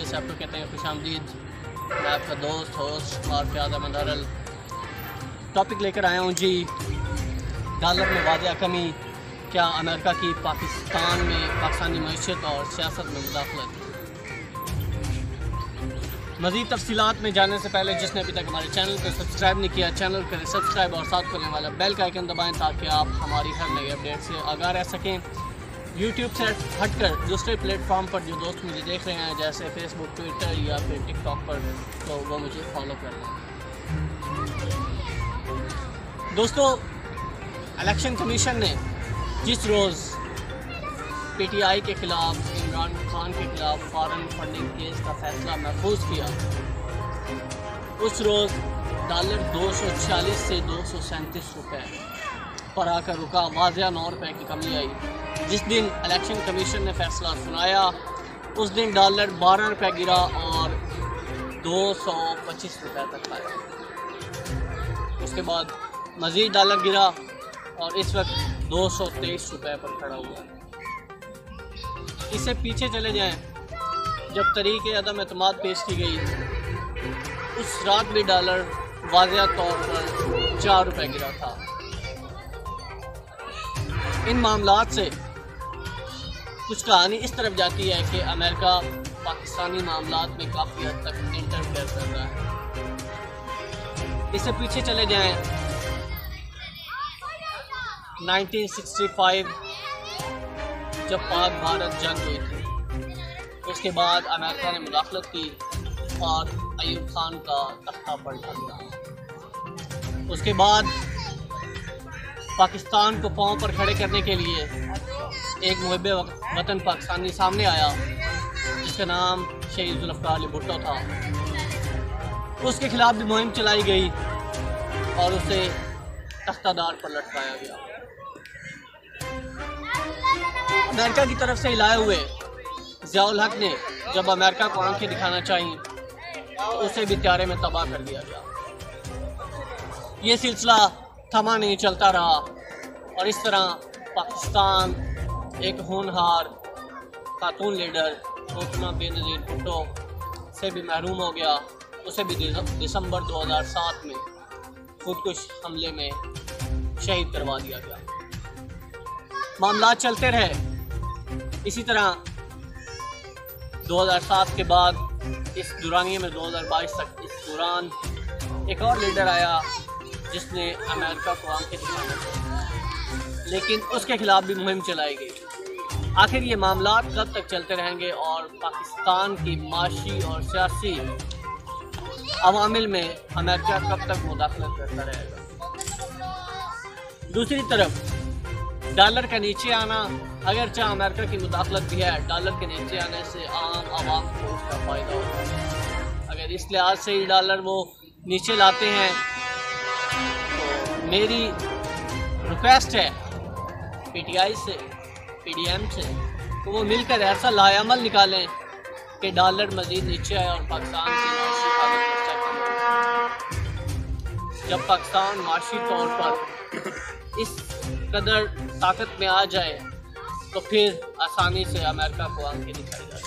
से आपको कहते हैं खुशामदीद। मैं आपका दोस्त होस्ट और प्याज अहमद हरल टॉपिक लेकर आया हूँ जी, डॉलर में वाज़ह कमी, क्या अमेरिका की पाकिस्तान में पाकिस्तानी मईशत और सियासत में मुदाखलत। मज़ीद तफसीलात में जाने से पहले जिसने अभी तक हमारे चैनल को सब्सक्राइब नहीं किया, चैनल करें सब्सक्राइब और साथ करने वाला बेल का आइकन दबाएं ताकि आप हमारी हर नई अपडेट से आगाह रह सकें। यूट्यूब से हटकर दूसरे प्लेटफॉर्म पर जो दोस्त मुझे देख रहे हैं जैसे फेसबुक, ट्विटर या फिर टिकटॉक पर, तो वो मुझे फॉलो कर लें। दोस्तों, इलेक्शन कमीशन ने जिस रोज़ पीटीआई के ख़िलाफ़, इमरान खान के ख़िलाफ़ फॉरेन फंडिंग केस का फैसला महफूज किया, उस रोज़ डॉलर 246 से 237 रुपये पर आकर रुका। वाज़ह 9 रुपये की कमी आई। जिस दिन इलेक्शन कमीशन ने फैसला सुनाया उस दिन डॉलर 12 रुपये गिरा और 225 रुपये तक आया। उसके बाद मज़ीद डॉलर गिरा और इस वक्त 223 रुपये पर खड़ा हुआ है। इससे पीछे चले जाएं, जब तरीक़े अदम एतमाद पेश की गई उस रात भी डॉलर वाज़ह तौर पर 4 रुपये गिरा था। इन मामलात से कुछ कहानी इस तरफ जाती है कि अमेरिका पाकिस्तानी मामलात में काफ़ी हद तक इंटरफेयर कर रहा है। इससे पीछे चले जाएं, 1965 जब पाक भारत जंग हुई थी, उसके बाद अमेरिका ने मुदाखलत की और अयूब खान का तख्ता पलटा दिया। उसके बाद पाकिस्तान को पांव पर खड़े करने के लिए एक मुहिब्बे वतन पाकिस्तानी सामने आया जिसका नाम शहीद जुल्फ़िकार अली भुट्टो था। उसके खिलाफ भी मुहिम चलाई गई और उसे तख्तादार पर लटकाया गया। अमेरिका की तरफ से हिलाए हुए ज़ियाउल हक ने जब अमेरिका को आंखें दिखाना चाहिए तो उसे भी त्यारे में तबाह कर दिया गया। ये सिलसिला थमा नहीं, चलता रहा और इस तरह पाकिस्तान एक होनहार खातून लीडर फातिमा बेनज़ीर भुट्टो से भी महरूम हो गया। उसे भी दिसंबर 2007 में खुदकुश हमले में शहीद करवा दिया गया। मामला चलते रहे। इसी तरह 2007 के बाद इस दुरानिये में 2022 तक इस दौरान एक और लीडर आया जिसने अमेरिका को आंखें दिखाना चाहिए, लेकिन उसके खिलाफ भी मुहिम चलाई गई। आखिर ये मामलात कब तक चलते रहेंगे और पाकिस्तान की माशी और सियासी अवामिल में अमेरिका कब तक मुदाखलत करता रहेगा। दूसरी तरफ डॉलर का नीचे आना, अगरचे अमेरिका की मुदाखलत भी है, डॉलर के नीचे आने से आम आवाम को उसका फ़ायदा होगा। अगर इस लिहाज से ही डॉलर वो नीचे लाते हैं तो मेरी रिक्वेस्ट है पीटीआई से, पीडीएम से, तो वो मिलकर ऐसा लायामल निकालें कि डॉलर मज़ीद नीचे आए और पाकिस्तान की माशी हालत जब पाकिस्तान माशी तौर पर इस कदर ताकत में आ जाए तो फिर आसानी से अमेरिका को आंखें दिखाई जाए,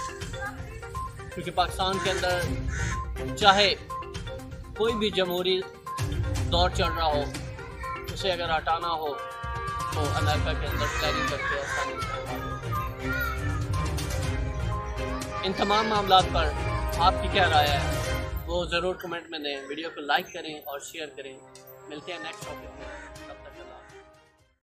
क्योंकि पाकिस्तान के अंदर चाहे कोई भी जमहूरी दौर चल रहा हो, उसे अगर हटाना हो तो अमेरिका के अंदर प्लानिंग करके आसानी से हटा। इन तमाम मामलात पर आपकी क्या राय है वो ज़रूर कमेंट में दें। वीडियो को लाइक करें और शेयर करें। मिलते हैं नेक्स्ट टॉपिक में।